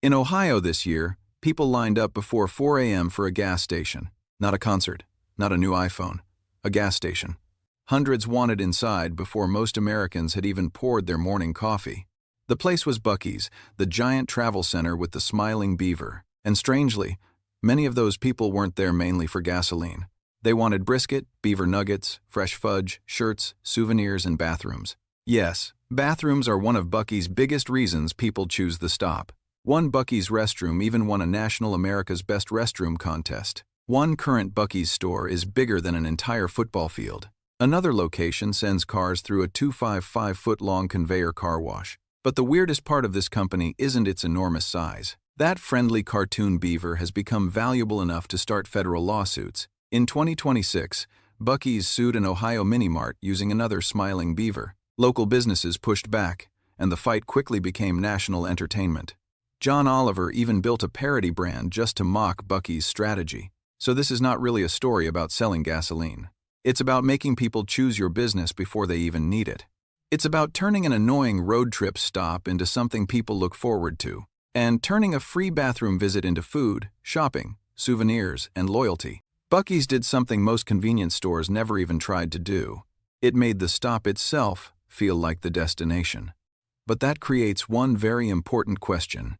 In Ohio this year, people lined up before 4 a.m. for a gas station. Not a concert, not a new iPhone, a gas station. Hundreds wanted inside before most Americans had even poured their morning coffee. The place was Buc-ee's, the giant travel center with the smiling beaver. And strangely, many of those people weren't there mainly for gasoline. They wanted brisket, beaver nuggets, fresh fudge, shirts, souvenirs, and bathrooms. Yes, bathrooms are one of Buc-ee's biggest reasons people choose the stop. One Buc-ee's restroom even won a National America's Best Restroom contest. One current Buc-ee's store is bigger than an entire football field. Another location sends cars through a 255-foot-long conveyor car wash. But the weirdest part of this company isn't its enormous size. That friendly cartoon beaver has become valuable enough to start federal lawsuits. In 2026, Buc-ee's sued an Ohio mini-mart using another smiling beaver. Local businesses pushed back, and the fight quickly became national entertainment. John Oliver even built a parody brand just to mock Buc-ee's strategy. So this is not really a story about selling gasoline. It's about making people choose your business before they even need it. It's about turning an annoying road trip stop into something people look forward to, and turning a free bathroom visit into food, shopping, souvenirs, and loyalty. Buc-ee's did something most convenience stores never even tried to do. It made the stop itself feel like the destination. But that creates one very important question.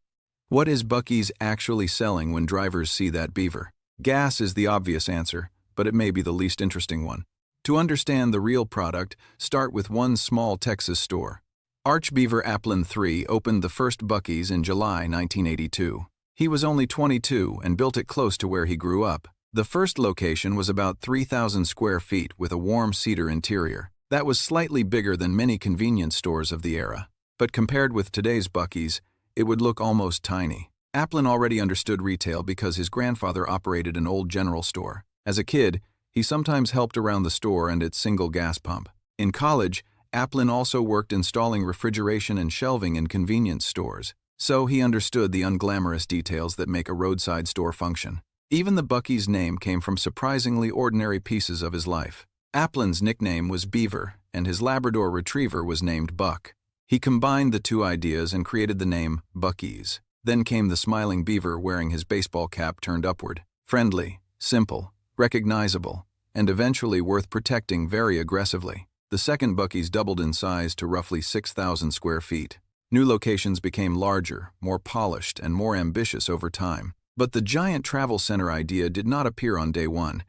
What is Buc-ee's actually selling when drivers see that beaver? Gas is the obvious answer, but it may be the least interesting one. To understand the real product, start with one small Texas store. Arch Beaver Applin III opened the first Buc-ee's in July 1982. He was only 22 and built it close to where he grew up. The first location was about 3,000 square feet with a warm cedar interior. That was slightly bigger than many convenience stores of the era. But compared with today's Buc-ee's, it would look almost tiny. Applin already understood retail because his grandfather operated an old general store. As a kid, he sometimes helped around the store and its single gas pump. In college, Applin also worked installing refrigeration and shelving in convenience stores, so he understood the unglamorous details that make a roadside store function. Even the Buc-ee's name came from surprisingly ordinary pieces of his life. Applin's nickname was Beaver, and his Labrador Retriever was named Buck. He combined the two ideas and created the name Buc-ee's. Then came the smiling beaver wearing his baseball cap turned upward. Friendly, simple, recognizable, and eventually worth protecting very aggressively. The second Buc-ee's doubled in size to roughly 6,000 square feet. New locations became larger, more polished, and more ambitious over time. But the giant travel center idea did not appear on day one.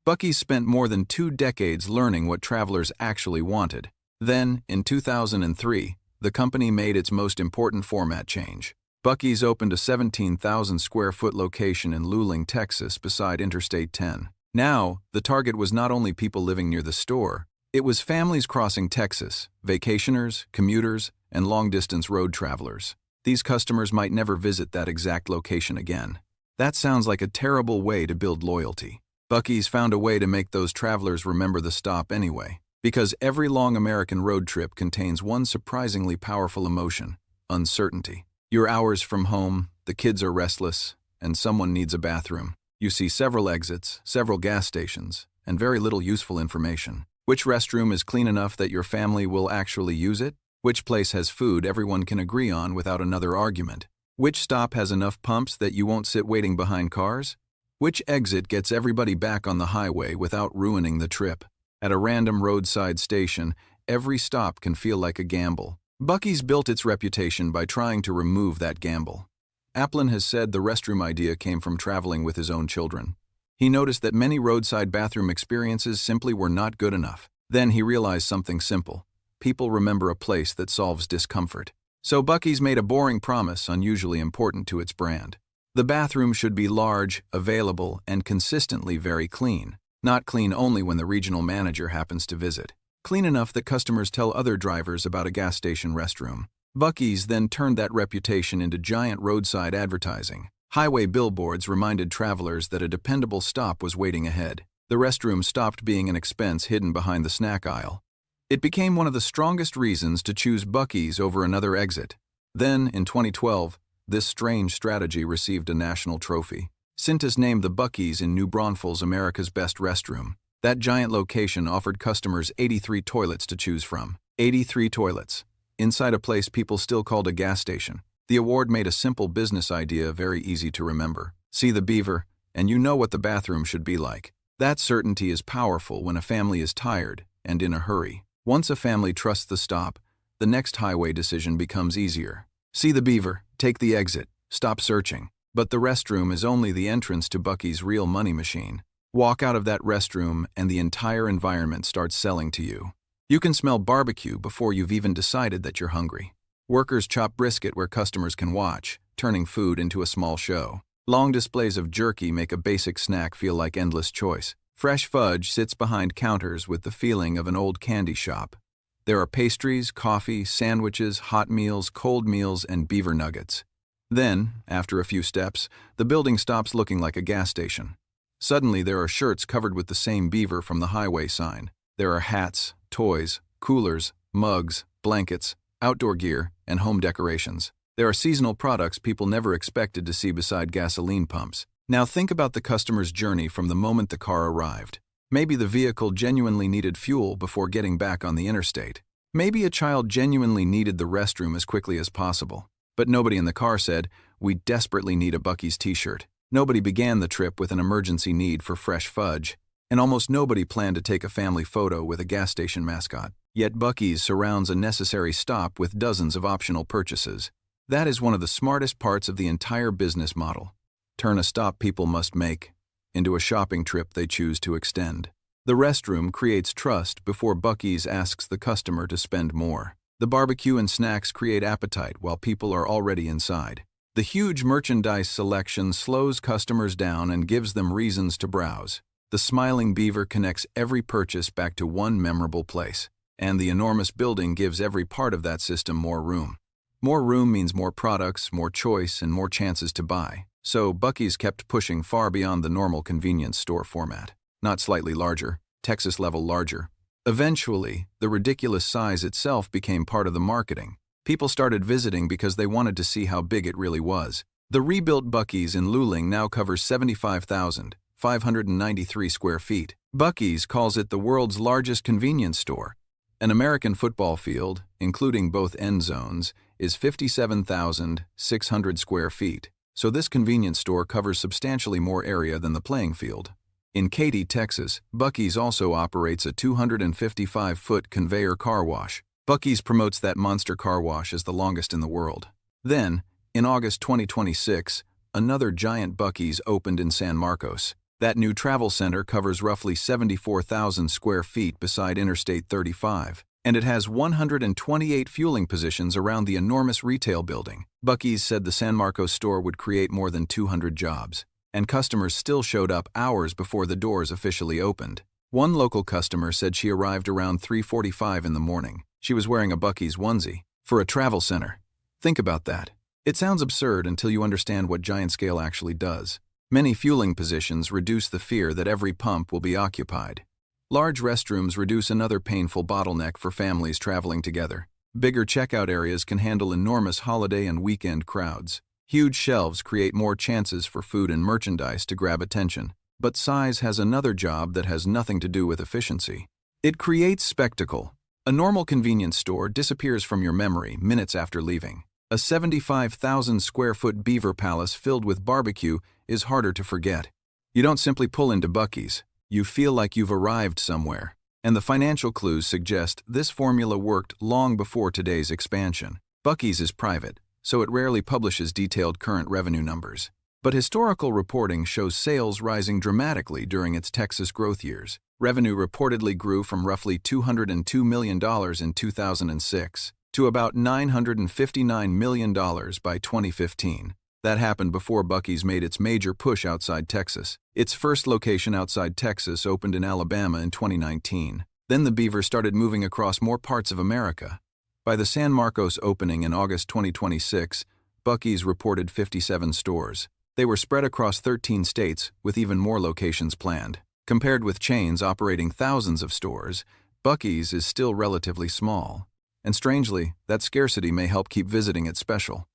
Buc-ee's spent more than 2 decades learning what travelers actually wanted. Then, in 2003, the company made its most important format change. Buc-ee's opened a 17,000 square foot location in Luling, Texas, beside Interstate 10. Now, the target was not only people living near the store, it was families crossing Texas, vacationers, commuters, and long-distance road travelers. These customers might never visit that exact location again. That sounds like a terrible way to build loyalty. Buc-ee's found a way to make those travelers remember the stop anyway, because every long American road trip contains one surprisingly powerful emotion: uncertainty. You're hours from home, the kids are restless, and someone needs a bathroom. You see several exits, several gas stations, and very little useful information. Which restroom is clean enough that your family will actually use it? Which place has food everyone can agree on without another argument? Which stop has enough pumps that you won't sit waiting behind cars? Which exit gets everybody back on the highway without ruining the trip? At a random roadside station, every stop can feel like a gamble. Buc-ee's built its reputation by trying to remove that gamble. Applin has said the restroom idea came from traveling with his own children. He noticed that many roadside bathroom experiences simply were not good enough. Then he realized something simple. People remember a place that solves discomfort. So Buc-ee's made a boring promise unusually important to its brand. The bathroom should be large, available, and consistently very clean. Not clean only when the regional manager happens to visit. Clean enough that customers tell other drivers about a gas station restroom. Buc-ee's then turned that reputation into giant roadside advertising. Highway billboards reminded travelers that a dependable stop was waiting ahead. The restroom stopped being an expense hidden behind the snack aisle. It became one of the strongest reasons to choose Buc-ee's over another exit. Then, in 2012, this strange strategy received a national trophy. Cintas named the Buc-ee's in New Braunfels America's Best Restroom. That giant location offered customers 83 toilets to choose from. 83 toilets. Inside a place people still called a gas station. The award made a simple business idea very easy to remember. See the beaver, and you know what the bathroom should be like. That certainty is powerful when a family is tired and in a hurry. Once a family trusts the stop, the next highway decision becomes easier. See the beaver, take the exit, stop searching. But the restroom is only the entrance to Buc-ee's real money machine. Walk out of that restroom and the entire environment starts selling to you. You can smell barbecue before you've even decided that you're hungry. Workers chop brisket where customers can watch, turning food into a small show. Long displays of jerky make a basic snack feel like endless choice. Fresh fudge sits behind counters with the feeling of an old candy shop. There are pastries, coffee, sandwiches, hot meals, cold meals, and beaver nuggets. Then, after a few steps, the building stops looking like a gas station. Suddenly there are shirts covered with the same beaver from the highway sign. There are hats, toys, coolers, mugs, blankets, outdoor gear, and home decorations. There are seasonal products people never expected to see beside gasoline pumps. Now think about the customer's journey from the moment the car arrived. Maybe the vehicle genuinely needed fuel before getting back on the interstate. Maybe a child genuinely needed the restroom as quickly as possible. But nobody in the car said, "We desperately need a Buc-ee's t-shirt." Nobody began the trip with an emergency need for fresh fudge. And almost nobody planned to take a family photo with a gas station mascot. Yet Buc-ee's surrounds a necessary stop with dozens of optional purchases. That is one of the smartest parts of the entire business model. Turn a stop people must make into a shopping trip they choose to extend. The restroom creates trust before Buc-ee's asks the customer to spend more. The barbecue and snacks create appetite while people are already inside. The huge merchandise selection slows customers down and gives them reasons to browse. The smiling beaver connects every purchase back to one memorable place. And the enormous building gives every part of that system more room. More room means more products, more choice, and more chances to buy. So Buc-ee's kept pushing far beyond the normal convenience store format. Not slightly larger, Texas level larger. Eventually, the ridiculous size itself became part of the marketing. People started visiting because they wanted to see how big it really was. The rebuilt Buc-ee's in Luling now covers 75,593 square feet. Buc-ee's calls it the world's largest convenience store. An American football field, including both end zones, is 57,600 square feet, so this convenience store covers substantially more area than the playing field. In Katy, Texas, Buc-ee's also operates a 255-foot conveyor car wash. Buc-ee's promotes that monster car wash as the longest in the world. Then, in August 2026, another giant Buc-ee's opened in San Marcos. That new travel center covers roughly 74,000 square feet beside Interstate 35, and it has 128 fueling positions around the enormous retail building. Buc-ee's said the San Marcos store would create more than 200 jobs, and customers still showed up hours before the doors officially opened. One local customer said she arrived around 3:45 in the morning. She was wearing a Buc-ee's onesie for a travel center. Think about that. It sounds absurd until you understand what giant scale actually does. Many fueling positions reduce the fear that every pump will be occupied. Large restrooms reduce another painful bottleneck for families traveling together. Bigger checkout areas can handle enormous holiday and weekend crowds. Huge shelves create more chances for food and merchandise to grab attention. But size has another job that has nothing to do with efficiency. It creates spectacle. A normal convenience store disappears from your memory minutes after leaving. A 75,000 square foot beaver palace filled with barbecue is harder to forget. You don't simply pull into Buc-ee's. You feel like you've arrived somewhere. And the financial clues suggest this formula worked long before today's expansion. Buc-ee's is private, so it rarely publishes detailed current revenue numbers. But historical reporting shows sales rising dramatically during its Texas growth years. Revenue reportedly grew from roughly $202 million in 2006 to about $959 million by 2015. That happened before Buc-ee's made its major push outside Texas. Its first location outside Texas opened in Alabama in 2019. Then the beaver started moving across more parts of America. By the San Marcos opening in August 2026, Buc-ee's reported 57 stores. They were spread across 13 states, with even more locations planned. Compared with chains operating thousands of stores, Buc-ee's is still relatively small. And strangely, that scarcity may help keep visiting it special.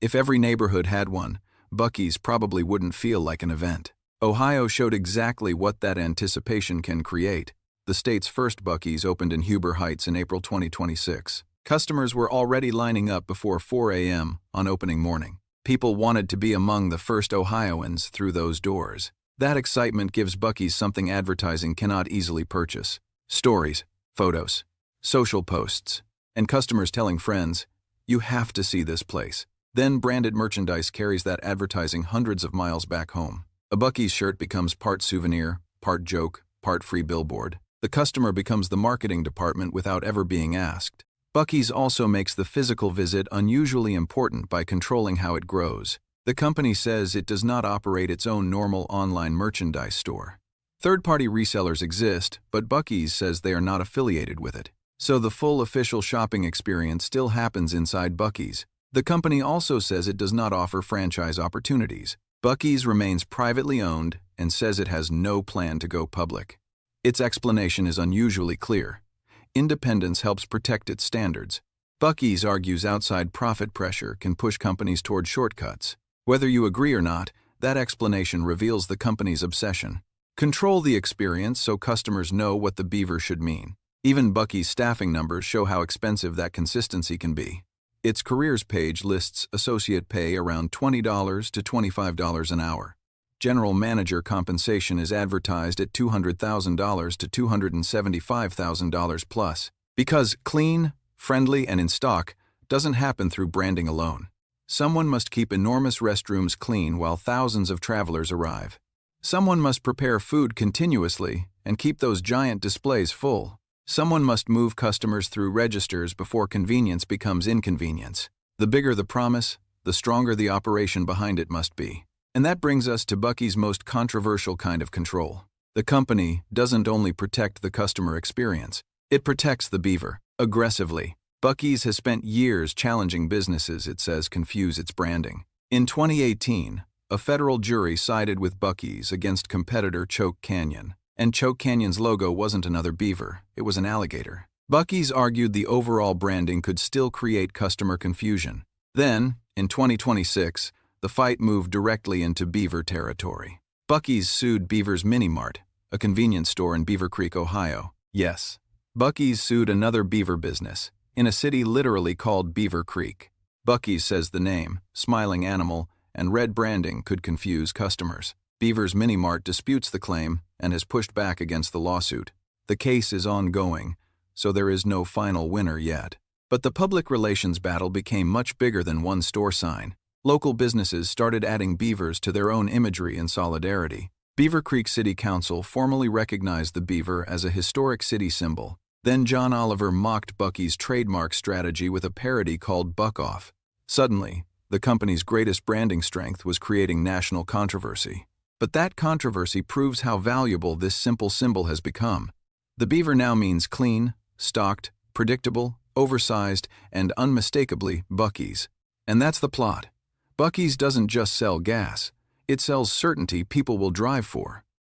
If every neighborhood had one, Buc-ee's probably wouldn't feel like an event. Ohio showed exactly what that anticipation can create. The state's first Buc-ee's opened in Huber Heights in April 2026. Customers were already lining up before 4 a.m. on opening morning. People wanted to be among the first Ohioans through those doors. That excitement gives Buc-ee's something advertising cannot easily purchase. Stories, photos, social posts, and customers telling friends, "You have to see this place." Then branded merchandise carries that advertising hundreds of miles back home. A Buc-ee's shirt becomes part souvenir, part joke, part free billboard. The customer becomes the marketing department without ever being asked. Buc-ee's also makes the physical visit unusually important by controlling how it grows. The company says it does not operate its own normal online merchandise store. Third-party resellers exist, but Buc-ee's says they are not affiliated with it. So the full official shopping experience still happens inside Buc-ee's. The company also says it does not offer franchise opportunities. Buc-ee's remains privately owned and says it has no plan to go public. Its explanation is unusually clear. Independence helps protect its standards. Buc-ee's argues outside profit pressure can push companies toward shortcuts. Whether you agree or not, that explanation reveals the company's obsession. Control the experience so customers know what the beaver should mean. Even Buc-ee's staffing numbers show how expensive that consistency can be. Its careers page lists associate pay around $20 to $25 an hour. General manager compensation is advertised at $200,000 to $275,000 plus. Because clean, friendly, and in stock doesn't happen through branding alone. Someone must keep enormous restrooms clean while thousands of travelers arrive. Someone must prepare food continuously and keep those giant displays full. Someone must move customers through registers before convenience becomes inconvenience. The bigger the promise, the stronger the operation behind it must be. And that brings us to Buc-ee's most controversial kind of control. The company doesn't only protect the customer experience, it protects the beaver, aggressively. Buc-ee's has spent years challenging businesses it says confuse its branding. In 2018, a federal jury sided with Buc-ee's against competitor Choke Canyon. And Choke Canyon's logo wasn't another beaver, it was an alligator. Buc-ee's argued the overall branding could still create customer confusion. Then, in 2026, the fight moved directly into beaver territory. Buc-ee's sued Beaver's Mini Mart, a convenience store in Beaver Creek, Ohio. Yes, Buc-ee's sued another beaver business, in a city literally called Beaver Creek. Buc-ee's says the name, smiling animal, and red branding could confuse customers. Beaver's Mini Mart disputes the claim and has pushed back against the lawsuit. The case is ongoing, so there is no final winner yet. But the public relations battle became much bigger than one store sign. Local businesses started adding beavers to their own imagery in solidarity. Beaver Creek City Council formally recognized the beaver as a historic city symbol. Then John Oliver mocked Buc-ee's trademark strategy with a parody called Buc-off. Suddenly, the company's greatest branding strength was creating national controversy. But that controversy proves how valuable this simple symbol has become. The beaver now means clean, stocked, predictable, oversized, and unmistakably Buc-ee's. And that's the plot. Buc-ee's doesn't just sell gas, it sells certainty people will drive for.